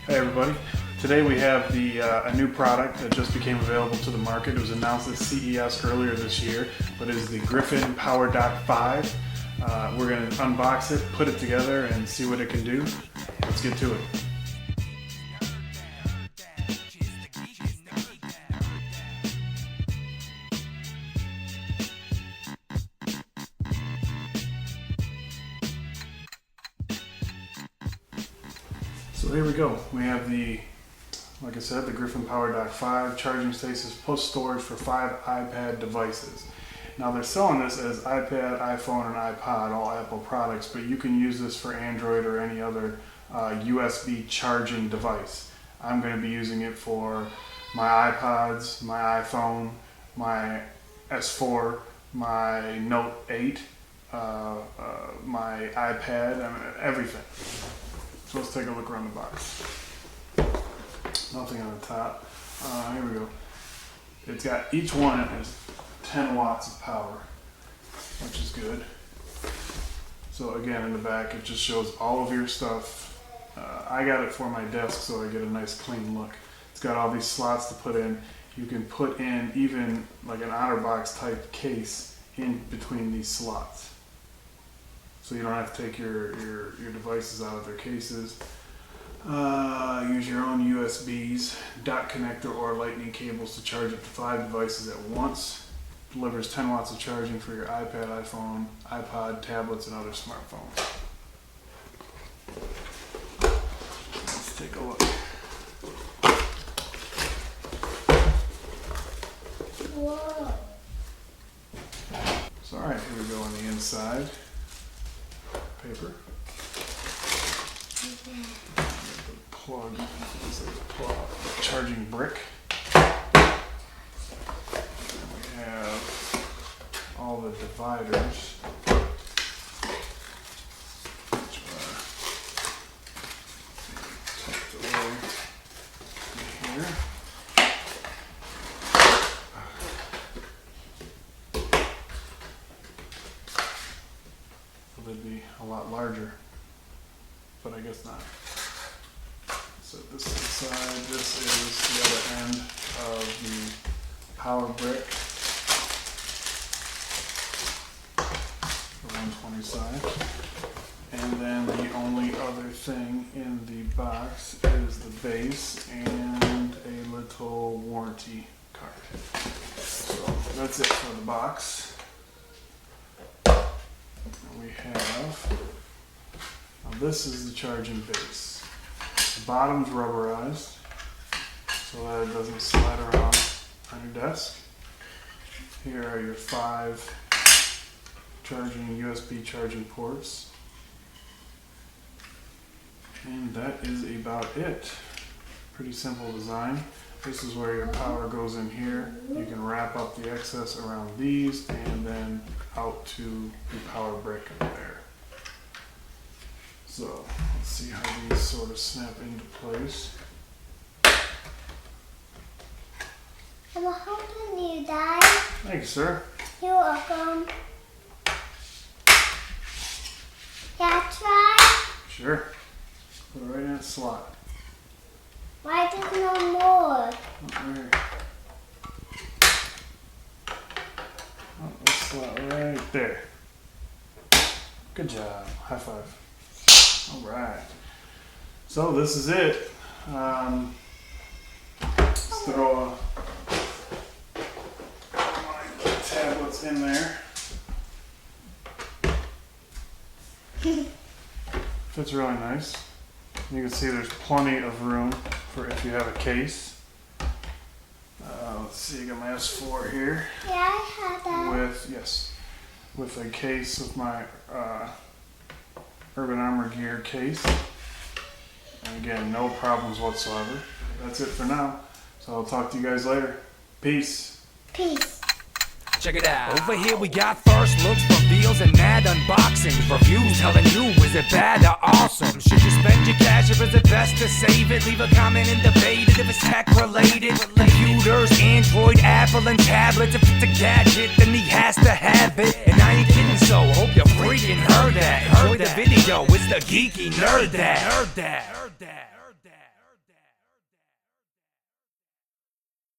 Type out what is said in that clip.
Hey everybody, today we have a new product that just became available to the market. It was announced at CES earlier this year, but it is the Griffin PowerDock 5. We're going to unbox it, put it together, and see what it can do. Let's get to it. So here we go. We have like I said, the Griffin PowerDock 5 charging stations plus storage for 5 iPad devices. Now they're selling this as iPad, iPhone, and iPod, all Apple products, but you can use this for Android or any other USB charging device. I'm going to be using it for my iPods, my iPhone, my S4, my Note 8, my iPad, I mean, everything. So let's take a look around the box. Nothing on the top. Here we go. It's got, each one is 10 watts of power, which is good. So again, in the back, it just shows all of your stuff. I got it for my desk so I get a nice clean look. It's got all these slots to put in. You can put in even like an OtterBox type case in between these slots. So you don't have to take your devices out of their cases. Use your own USBs, dot connector, or lightning cables to charge up to 5 devices at once. Delivers 10 watts of charging for your iPad, iPhone, iPod, tablets, and other smartphones. Let's take a look. Whoa. So alright, here we go on the inside. Paper. Plug. This is a plug. Charging brick. And we have all the dividers, which are tucked away in here. They'd be a lot larger, but I guess not. So this is the side, this is the other end of the power brick, the 120 side. And then the only other thing in the box is the base and a little warranty card. So that's it for the box. We have, now this is the charging base. The bottom's rubberized so that it doesn't slide around on your desk. Here are your 5 USB charging ports. And that is about it. Pretty simple design. This is where your power goes in here. You can wrap up the excess around these and then out to the power brick in there. So let's see how these sort of snap into place. I'm helping you, Dad. Thank you, sir. You're welcome. Can I try? Sure. Put it right in its slot. Why there's no more? Oh, there. Oh, this slot right there. Good job. High five. All right. So this is it. Let's throw my tablets in there. Fits really nice. You can see there's plenty of room for if you have a case. Let's see, I got my S4 here. Yeah, I had that. With a case of my Urban Armor gear case. And again, no problems whatsoever. That's it for now. So I'll talk to you guys later. Peace. Peace. Check it out. Over here we got first looks, reveals, and mad unboxings. Reviews telling you, is it bad or awesome? Should you spend your cash or is it best to save it? Leave a comment and debate it if it's tech related. Computers, Android, Apple, and tablets. If it's a gadget, then he has to have it. And I ain't kidding, so hope you freaking heard that. Enjoy the video. yo, it's the Geeky Nerd Dad.